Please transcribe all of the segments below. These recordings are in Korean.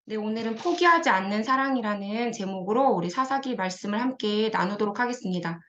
네, 오늘은 포기하지 않는 사랑이라는 제목으로 우리 사사기 말씀을 함께 나누도록 하겠습니다.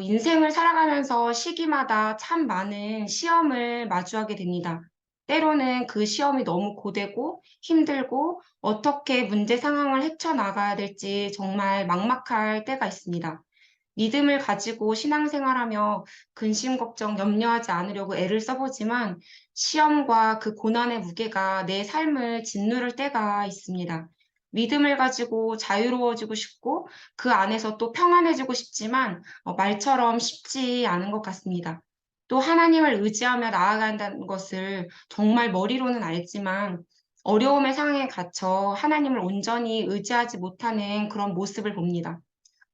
인생을 살아가면서 시기마다 참 많은 시험을 마주하게 됩니다. 때로는 그 시험이 너무 고되고 힘들고 어떻게 문제 상황을 헤쳐나가야 될지 정말 막막할 때가 있습니다. 믿음을 가지고 신앙생활하며 근심 걱정 염려하지 않으려고 애를 써보지만 시험과 그 고난의 무게가 내 삶을 짓누를 때가 있습니다. 믿음을 가지고 자유로워지고 싶고 그 안에서 또 평안해지고 싶지만 말처럼 쉽지 않은 것 같습니다. 또 하나님을 의지하며 나아간다는 것을 정말 머리로는 알지만 어려움의 상황에 갇혀 하나님을 온전히 의지하지 못하는 그런 모습을 봅니다.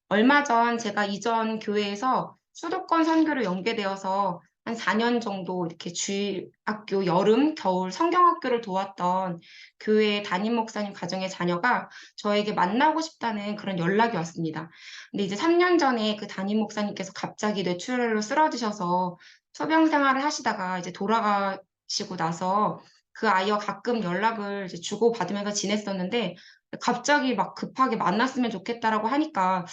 얼마 전 제가 이전 교회에서 수도권 선교로 연계되어서 한 4년 정도 이렇게 주일학교, 여름, 겨울 성경학교를 도왔던 교회 담임 목사님 가정의 자녀가 저에게 만나고 싶다는 그런 연락이 왔습니다. 근데 이제 3년 전에 그 담임 목사님께서 갑자기 뇌출혈로 쓰러지셔서 소병 생활을 하시다가 이제 돌아가시고 나서 그 아이와 가끔 연락을 이제 주고받으면서 지냈었는데 갑자기 막 급하게 만났으면 좋겠다라고 하니까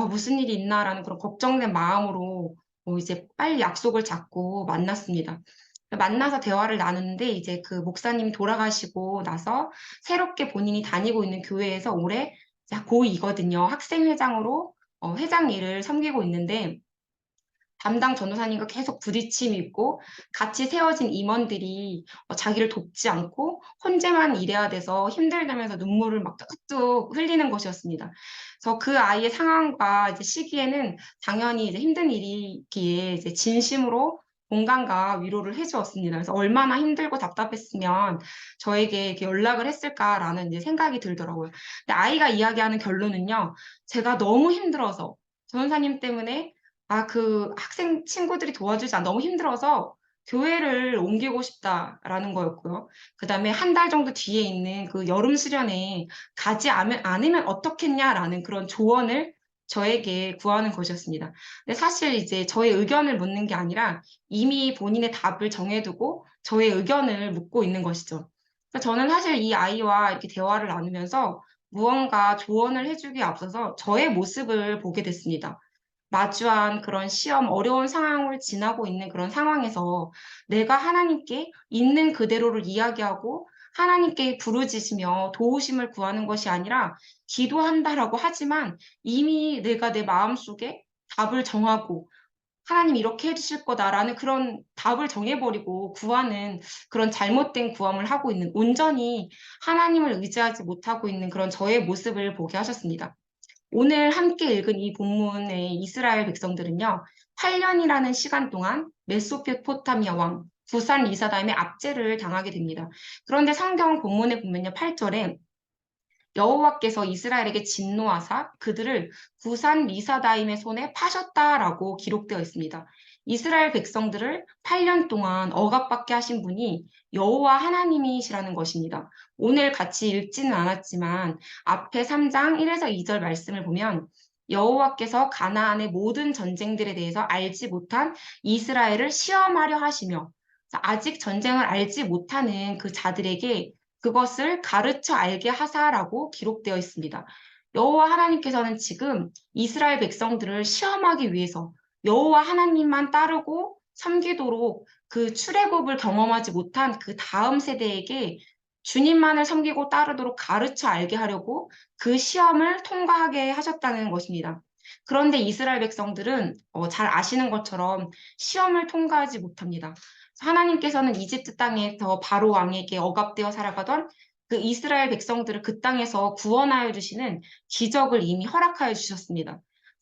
무슨 일이 있나라는 그런 걱정된 마음으로 이제 빨리 약속을 잡고 만났습니다. 만나서 대화를 나누는데 이제 그 목사님이 돌아가시고 나서 새롭게 본인이 다니고 있는 교회에서 올해 고2거든요. 학생회장으로 회장 일을 섬기고 있는데 담당 전도사님과 계속 부딪힘이 있고 같이 세워진 임원들이 자기를 돕지 않고 혼자만 일해야 돼서 힘들다면서 눈물을 막 뚝뚝 흘리는 것이었습니다. 그래서 그 아이의 상황과 이제 시기에는 당연히 이제 힘든 일이기에 이제 진심으로 공감과 위로를 해주었습니다. 그래서 얼마나 힘들고 답답했으면 저에게 이렇게 연락을 했을까라는 이제 생각이 들더라고요. 근데 아이가 이야기하는 결론은요, 제가 너무 힘들어서 전도사님 때문에 그 학생 친구들이 도와주지 않아 너무 힘들어서 교회를 옮기고 싶다라는 거였고요. 그다음에 한 달 정도 뒤에 있는 그 여름 수련회에 가지 않으면 어떻겠냐라는 그런 조언을 저에게 구하는 것이었습니다. 근데 사실 이제 저의 의견을 묻는 게 아니라 이미 본인의 답을 정해두고 저의 의견을 묻고 있는 것이죠. 그러니까 저는 사실 이 아이와 이렇게 대화를 나누면서 무언가 조언을 해주기에 앞서서 저의 모습을 보게 됐습니다. 마주한 그런 시험, 어려운 상황을 지나고 있는 그런 상황에서 내가 하나님께 있는 그대로를 이야기하고 하나님께 부르짖으며 도우심을 구하는 것이 아니라 기도한다라고 하지만 이미 내가 내 마음속에 답을 정하고 하나님 이렇게 해주실 거다라는 그런 답을 정해버리고 구하는 그런 잘못된 구함을 하고 있는 온전히 하나님을 의지하지 못하고 있는 그런 저의 모습을 보게 하셨습니다. 오늘 함께 읽은 이 본문의 이스라엘 백성들은요, 8년이라는 시간 동안 메소포타미아 왕 부산 리사다임의 압제를 당하게 됩니다. 그런데 성경 본문에 보면요, 8절에 여호와께서 이스라엘에게 진노하사 그들을 부산 리사다임의 손에 파셨다라고 기록되어 있습니다. 이스라엘 백성들을 8년 동안 억압받게 하신 분이 여호와 하나님이시라는 것입니다. 오늘 같이 읽지는 않았지만 앞에 3장 1에서 2절 말씀을 보면 여호와께서 가나안의 모든 전쟁들에 대해서 알지 못한 이스라엘을 시험하려 하시며 아직 전쟁을 알지 못하는 그 자들에게 그것을 가르쳐 알게 하사라고 기록되어 있습니다. 여호와 하나님께서는 지금 이스라엘 백성들을 시험하기 위해서 여호와 하나님만 따르고 섬기도록 그 출애굽을 경험하지 못한 그 다음 세대에게 주님만을 섬기고 따르도록 가르쳐 알게 하려고 그 시험을 통과하게 하셨다는 것입니다. 그런데 이스라엘 백성들은 잘 아시는 것처럼 시험을 통과하지 못합니다. 하나님께서는 이집트 땅에서 바로 왕에게 억압되어 살아가던 그 이스라엘 백성들을 그 땅에서 구원하여 주시는 기적을 이미 허락하여 주셨습니다.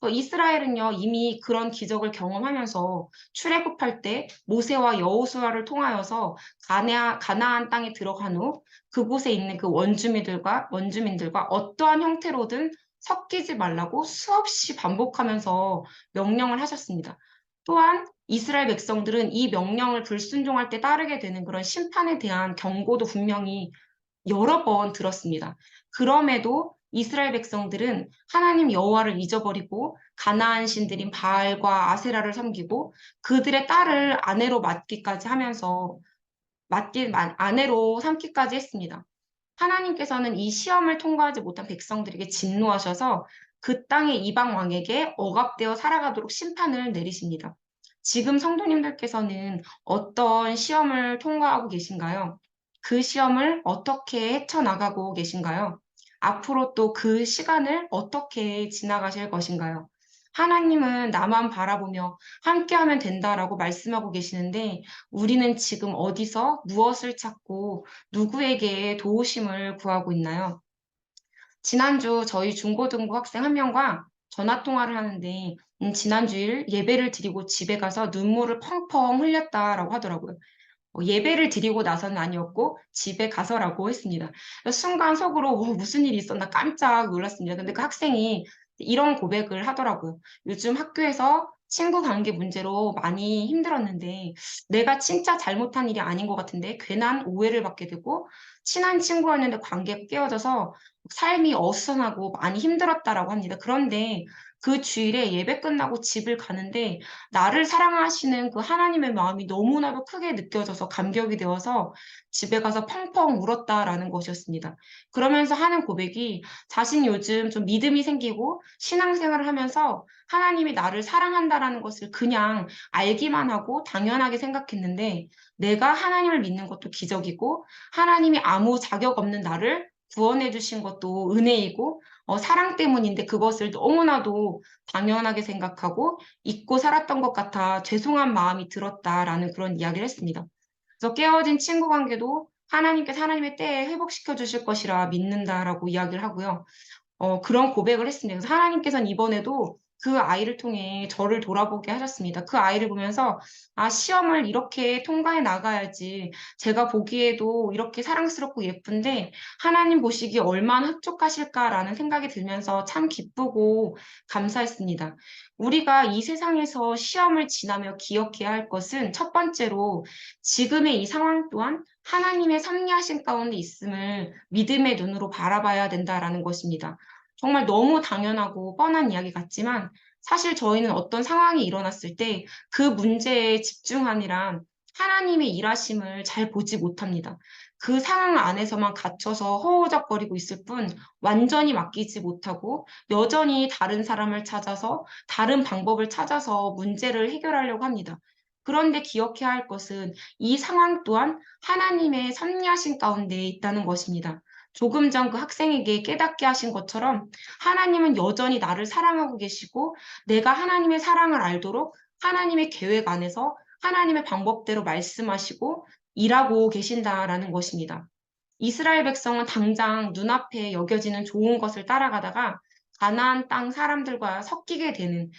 이스라엘은요, 이미 그런 기적을 경험하면서 출애굽할 때 모세와 여호수아를 통하여서 가나안 땅에 들어간 후 그곳에 있는 그 원주민들과 어떠한 형태로든 섞이지 말라고 수없이 반복하면서 명령을 하셨습니다. 또한 이스라엘 백성들은 이 명령을 불순종할 때 따르게 되는 그런 심판에 대한 경고도 분명히 여러 번 들었습니다. 그럼에도 이스라엘 백성들은 하나님 여호와를 잊어버리고 가나안 신들인 바알과 아세라를 섬기고 그들의 딸을 아내로 맡기까지 하면서 아내로 삼기까지 했습니다. 하나님께서는 이 시험을 통과하지 못한 백성들에게 진노하셔서 그 땅의 이방 왕에게 억압되어 살아가도록 심판을 내리십니다. 지금 성도님들께서는 어떤 시험을 통과하고 계신가요? 그 시험을 어떻게 헤쳐나가고 계신가요? 앞으로 또 그 시간을 어떻게 지나가실 것인가요? 하나님은 나만 바라보며 함께하면 된다라고 말씀하고 계시는데 우리는 지금 어디서 무엇을 찾고 누구에게 도우심을 구하고 있나요? 지난주 저희 중고등부 학생 한 명과 전화 통화를 하는데 지난주일 예배를 드리고 집에 가서 눈물을 펑펑 흘렸다라고 하더라고요. 예배를 드리고 나서는 아니었고 집에 가서라고 했습니다. 순간 속으로 무슨 일이 있었나 깜짝 놀랐습니다. 근데 그 학생이 이런 고백을 하더라고요. 요즘 학교에서 친구 관계 문제로 많이 힘들었는데 내가 진짜 잘못한 일이 아닌 것 같은데 괜한 오해를 받게 되고 친한 친구였는데 관계가 깨어져서 삶이 어수선하고 많이 힘들었다라고 합니다. 그런데 그 주일에 예배 끝나고 집을 가는데 나를 사랑하시는 그 하나님의 마음이 너무나도 크게 느껴져서 감격이 되어서 집에 가서 펑펑 울었다라는 것이었습니다. 그러면서 하는 고백이 자신이 요즘 좀 믿음이 생기고 신앙생활을 하면서 하나님이 나를 사랑한다라는 것을 그냥 알기만 하고 당연하게 생각했는데 내가 하나님을 믿는 것도 기적이고 하나님이 아무 자격 없는 나를 구원해 주신 것도 은혜이고 사랑 때문인데 그것을 너무나도 당연하게 생각하고 잊고 살았던 것 같아 죄송한 마음이 들었다라는 그런 이야기를 했습니다. 그래서 깨어진 친구 관계도 하나님께서 하나님의 때에 회복시켜 주실 것이라 믿는다라고 이야기를 하고요. 그런 고백을 했습니다. 그래서 하나님께서는 이번에도 그 아이를 통해 저를 돌아보게 하셨습니다. 그 아이를 보면서 아, 시험을 이렇게 통과해 나가야지. 제가 보기에도 이렇게 사랑스럽고 예쁜데 하나님 보시기에 얼마나 흡족하실까라는 생각이 들면서 참 기쁘고 감사했습니다. 우리가 이 세상에서 시험을 지나며 기억해야 할 것은 첫 번째로 지금의 이 상황 또한 하나님의 섭리하신 가운데 있음을 믿음의 눈으로 바라봐야 된다라는 것입니다. 정말 너무 당연하고 뻔한 이야기 같지만 사실 저희는 어떤 상황이 일어났을 때 그 문제에 집중하느라 하나님의 일하심을 잘 보지 못합니다. 그 상황 안에서만 갇혀서 허우적거리고 있을 뿐 완전히 맡기지 못하고 여전히 다른 사람을 찾아서 다른 방법을 찾아서 문제를 해결하려고 합니다. 그런데 기억해야 할 것은 이 상황 또한 하나님의 섭리하신 가운데 있다는 것입니다. 조금 전 그 학생에게 깨닫게 하신 것처럼 하나님은 여전히 나를 사랑하고 계시고 내가 하나님의 사랑을 알도록 하나님의 계획 안에서 하나님의 방법대로 말씀하시고 일하고 계신다라는 것입니다. 이스라엘 백성은 당장 눈앞에 여겨지는 좋은 것을 따라가다가 가나안 땅 사람들과 섞이게 되는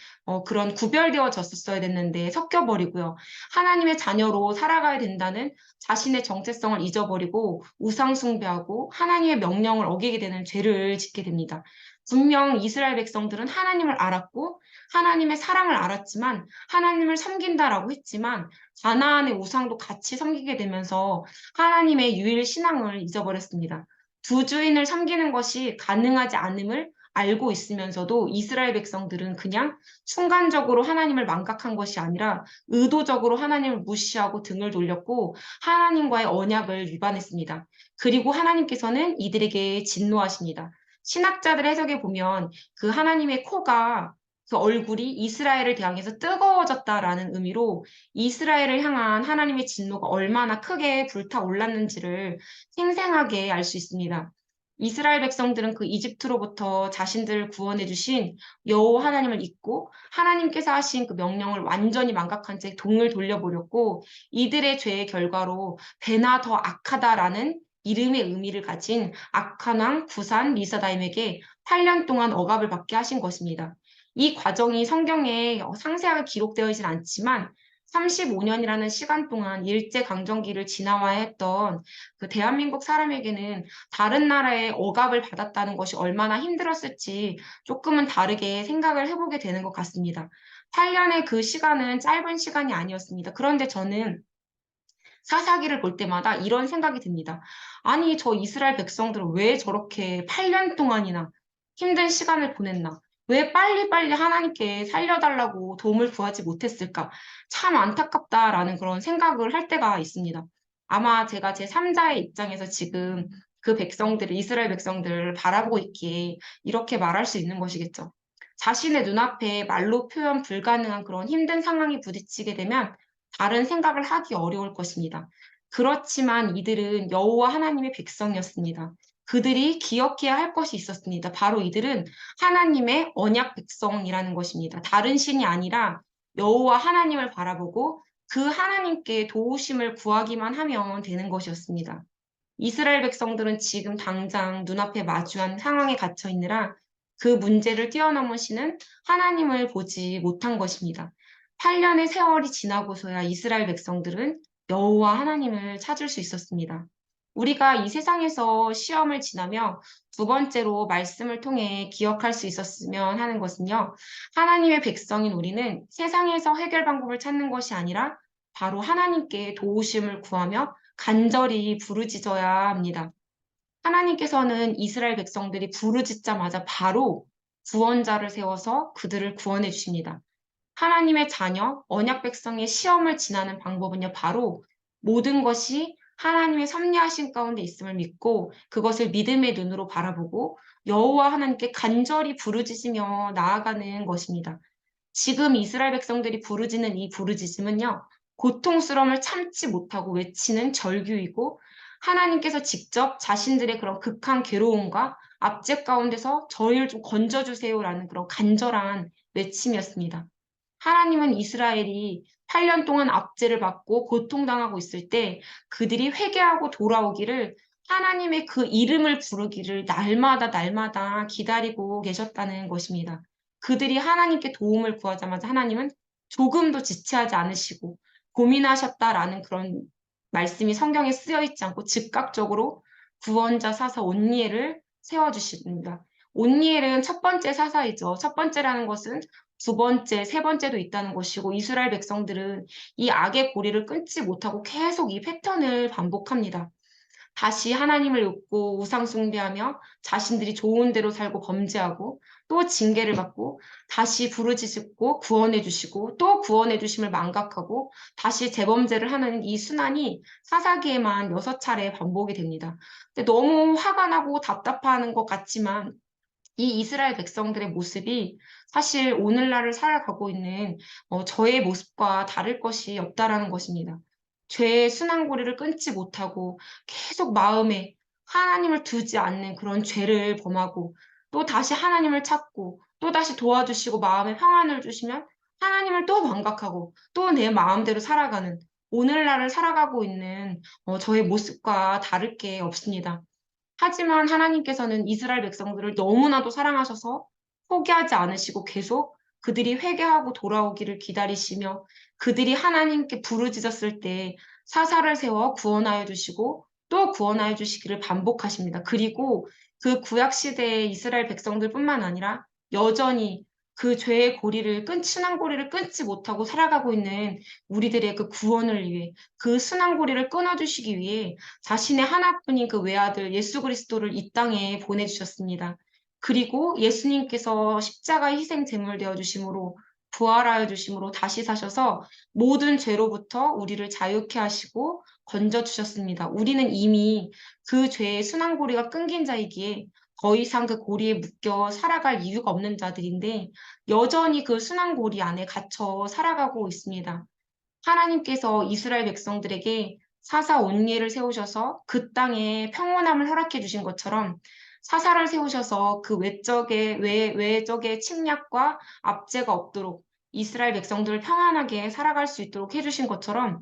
그런 구별되어졌었어야 됐는데 섞여버리고요. 하나님의 자녀로 살아가야 된다는 자신의 정체성을 잊어버리고 우상 숭배하고 하나님의 명령을 어기게 되는 죄를 짓게 됩니다. 분명 이스라엘 백성들은 하나님을 알았고 하나님의 사랑을 알았지만 하나님을 섬긴다라고 했지만 가나안의 우상도 같이 섬기게 되면서 하나님의 유일 신앙을 잊어버렸습니다. 두 주인을 섬기는 것이 가능하지 않음을 알고 있으면서도 이스라엘 백성들은 그냥 순간적으로 하나님을 망각한 것이 아니라 의도적으로 하나님을 무시하고 등을 돌렸고 하나님과의 언약을 위반했습니다. 그리고 하나님께서는 이들에게 진노하십니다. 신학자들의 해석에 보면 그 하나님의 코가 그 얼굴이 이스라엘을 향해서 뜨거워졌다라는 의미로 이스라엘을 향한 하나님의 진노가 얼마나 크게 불타올랐는지를 생생하게 알 수 있습니다. 이스라엘 백성들은 그 이집트로부터 자신들을 구원해 주신 여호와 하나님을 잊고 하나님께서 하신 그 명령을 완전히 망각한 채 등을 돌려버렸고 이들의 죄의 결과로 배나 더 악하다라는 이름의 의미를 가진 악한 왕 구산 리사다임에게 8년 동안 억압을 받게 하신 것입니다. 이 과정이 성경에 상세하게 기록되어 있진 않지만 35년이라는 시간 동안 일제강점기를 지나와야 했던 그 대한민국 사람에게는 다른 나라의 억압을 받았다는 것이 얼마나 힘들었을지 조금은 다르게 생각을 해보게 되는 것 같습니다. 8년의 그 시간은 짧은 시간이 아니었습니다. 그런데 저는 사사기를 볼 때마다 이런 생각이 듭니다. 아니, 저 이스라엘 백성들은 왜 저렇게 8년 동안이나 힘든 시간을 보냈나? 왜 빨리빨리 하나님께 살려달라고 도움을 구하지 못했을까? 참 안타깝다라는 그런 생각을 할 때가 있습니다. 아마 제가 제 3자의 입장에서 지금 그 백성들을, 이스라엘 백성들을 바라보고 있기에 이렇게 말할 수 있는 것이겠죠. 자신의 눈앞에 말로 표현 불가능한 그런 힘든 상황에 부딪히게 되면 다른 생각을 하기 어려울 것입니다. 그렇지만 이들은 여호와 하나님의 백성이었습니다. 그들이 기억해야 할 것이 있었습니다. 바로 이들은 하나님의 언약 백성이라는 것입니다. 다른 신이 아니라 여호와 하나님을 바라보고 그 하나님께 도우심을 구하기만 하면 되는 것이었습니다. 이스라엘 백성들은 지금 당장 눈앞에 마주한 상황에 갇혀 있느라 그 문제를 뛰어넘으시는 하나님을 보지 못한 것입니다. 8년의 세월이 지나고서야 이스라엘 백성들은 여호와 하나님을 찾을 수 있었습니다. 우리가 이 세상에서 시험을 지나며 두 번째로 말씀을 통해 기억할 수 있었으면 하는 것은요. 하나님의 백성인 우리는 세상에서 해결 방법을 찾는 것이 아니라 바로 하나님께 도우심을 구하며 간절히 부르짖어야 합니다. 하나님께서는 이스라엘 백성들이 부르짖자마자 바로 구원자를 세워서 그들을 구원해 주십니다. 하나님의 자녀, 언약 백성의 시험을 지나는 방법은요, 바로 모든 것이 하나님의 섭리하신 가운데 있음을 믿고 그것을 믿음의 눈으로 바라보고 여호와 하나님께 간절히 부르짖으며 나아가는 것입니다. 지금 이스라엘 백성들이 부르짖는 이 부르짖음은요, 고통스러움을 참지 못하고 외치는 절규이고, 하나님께서 직접 자신들의 그런 극한 괴로움과 압제 가운데서 저희를 좀 건져주세요라는 그런 간절한 외침이었습니다. 하나님은 이스라엘이 8년 동안 압제를 받고 고통당하고 있을 때 그들이 회개하고 돌아오기를 하나님의 그 이름을 부르기를 날마다 기다리고 계셨다는 것입니다. 그들이 하나님께 도움을 구하자마자 하나님은 조금도 지체하지 않으시고 고민하셨다라는 그런 말씀이 성경에 쓰여 있지 않고 즉각적으로 구원자 사사 온니엘을 세워주십니다. 온니엘은 첫 번째 사사이죠. 첫 번째라는 것은 두 번째, 세 번째도 있다는 것이고 이스라엘 백성들은 이 악의 고리를 끊지 못하고 계속 이 패턴을 반복합니다. 다시 하나님을 욕고 우상 숭배하며 자신들이 좋은 대로 살고 범죄하고 또 징계를 받고 다시 부르짖고 구원해 주시고 또 구원해 주심을 망각하고 다시 재범죄를 하는 이 순환이 사사기에만 6차례 반복이 됩니다. 근데 너무 화가 나고 답답해하는 것 같지만 이 이스라엘 백성들의 모습이 사실 오늘날을 살아가고 있는 저의 모습과 다를 것이 없다라는 것입니다. 죄의 순환고리를 끊지 못하고 계속 마음에 하나님을 두지 않는 그런 죄를 범하고 또 다시 하나님을 찾고 또 다시 도와주시고 마음에 평안을 주시면 하나님을 또 망각하고 또 내 마음대로 살아가는 오늘날을 살아가고 있는 저의 모습과 다를 게 없습니다. 하지만 하나님께서는 이스라엘 백성들을 너무나도 사랑하셔서 포기하지 않으시고 계속 그들이 회개하고 돌아오기를 기다리시며 그들이 하나님께 부르짖었을 때 사사를 세워 구원하여 주시고 또 구원하여 주시기를 반복하십니다. 그리고 그 구약 시대의 이스라엘 백성들뿐만 아니라 여전히 그 죄의 고리를 순환 고리를 끊지 못하고 살아가고 있는 우리들의 그 구원을 위해 그 순환 고리를 끊어주시기 위해 자신의 하나뿐인 그 외아들 예수 그리스도를 이 땅에 보내주셨습니다. 그리고 예수님께서 십자가 희생 제물 되어 주심으로 부활하여 주심으로 다시 사셔서 모든 죄로부터 우리를 자유케 하시고 건져 주셨습니다. 우리는 이미 그 죄의 순환고리가 끊긴 자이기에 더 이상 그 고리에 묶여 살아갈 이유가 없는 자들인데 여전히 그 순환고리 안에 갇혀 살아가고 있습니다. 하나님께서 이스라엘 백성들에게 사사 온리를 세우셔서 그 땅에 평온함을 허락해 주신 것처럼 사사를 세우셔서 그 외적의 침략과 압제가 없도록 이스라엘 백성들을 평안하게 살아갈 수 있도록 해주신 것처럼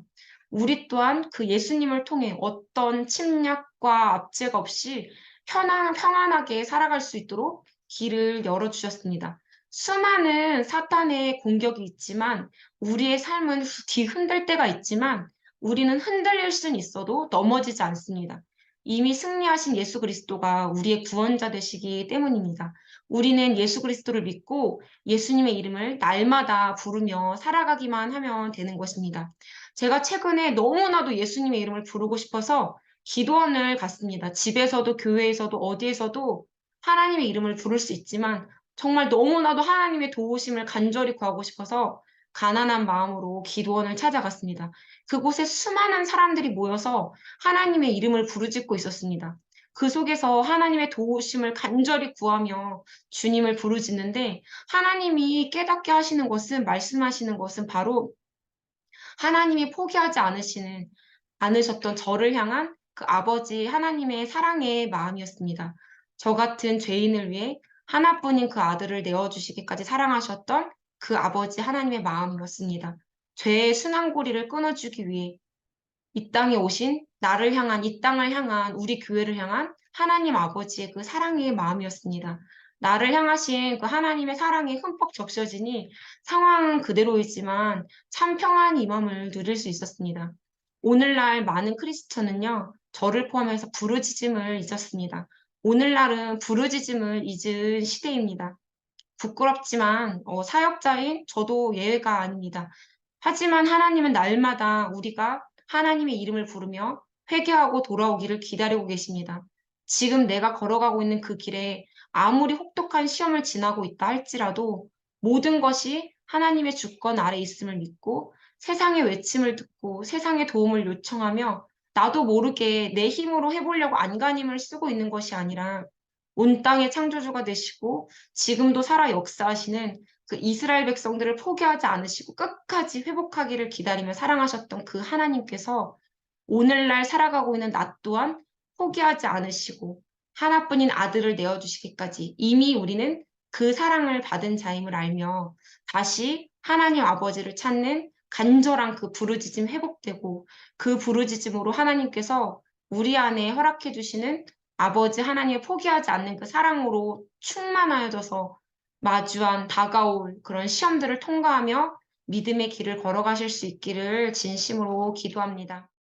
우리 또한 그 예수님을 통해 어떤 침략과 압제가 없이 평안하게 살아갈 수 있도록 길을 열어주셨습니다. 수많은 사탄의 공격이 있지만 우리의 삶은 뒤흔들 때가 있지만 우리는 흔들릴 수는 있어도 넘어지지 않습니다. 이미 승리하신 예수 그리스도가 우리의 구원자 되시기 때문입니다. 우리는 예수 그리스도를 믿고 예수님의 이름을 날마다 부르며 살아가기만 하면 되는 것입니다. 제가 최근에 너무나도 예수님의 이름을 부르고 싶어서 기도원을 갔습니다. 집에서도 교회에서도 어디에서도 하나님의 이름을 부를 수 있지만 정말 너무나도 하나님의 도우심을 간절히 구하고 싶어서 가난한 마음으로 기도원을 찾아갔습니다. 그곳에 수많은 사람들이 모여서 하나님의 이름을 부르짖고 있었습니다. 그 속에서 하나님의 도우심을 간절히 구하며 주님을 부르짖는데 하나님이 깨닫게 하시는 것은 말씀하시는 것은 바로 하나님이 포기하지 않으셨던 저를 향한 그 아버지 하나님의 사랑의 마음이었습니다. 저 같은 죄인을 위해 하나뿐인 그 아들을 내어주시기까지 사랑하셨던 그 아버지 하나님의 마음이었습니다. 죄의 순환고리를 끊어주기 위해 이 땅에 오신 나를 향한, 이 땅을 향한, 우리 교회를 향한 하나님 아버지의 그 사랑의 마음이었습니다. 나를 향하신 그 하나님의 사랑이 흠뻑 적셔지니 상황은 그대로이지만 참 평안이 이 마음을 누릴 수 있었습니다. 오늘날 많은 크리스천은요, 저를 포함해서 부르짖음을 잊었습니다. 오늘날은 부르짖음을 잊은 시대입니다. 부끄럽지만 사역자인 저도 예외가 아닙니다. 하지만 하나님은 날마다 우리가 하나님의 이름을 부르며 회개하고 돌아오기를 기다리고 계십니다. 지금 내가 걸어가고 있는 그 길에 아무리 혹독한 시험을 지나고 있다 할지라도 모든 것이 하나님의 주권 아래 있음을 믿고 세상의 외침을 듣고 세상의 도움을 요청하며 나도 모르게 내 힘으로 해보려고 안간힘을 쓰고 있는 것이 아니라 온 땅의 창조주가 되시고 지금도 살아 역사하시는 그 이스라엘 백성들을 포기하지 않으시고 끝까지 회복하기를 기다리며 사랑하셨던 그 하나님께서 오늘날 살아가고 있는 나 또한 포기하지 않으시고 하나뿐인 아들을 내어주시기까지 이미 우리는 그 사랑을 받은 자임을 알며 다시 하나님 아버지를 찾는 간절한 그 부르짖음 회복되고 그 부르짖음으로 하나님께서 우리 안에 허락해 주시는 아버지 하나님의 포기하지 않는 그 사랑으로 충만하여져서 마주한 다가올 그런 시험들을 통과하며 믿음의 길을 걸어가실 수 있기를 진심으로 기도합니다.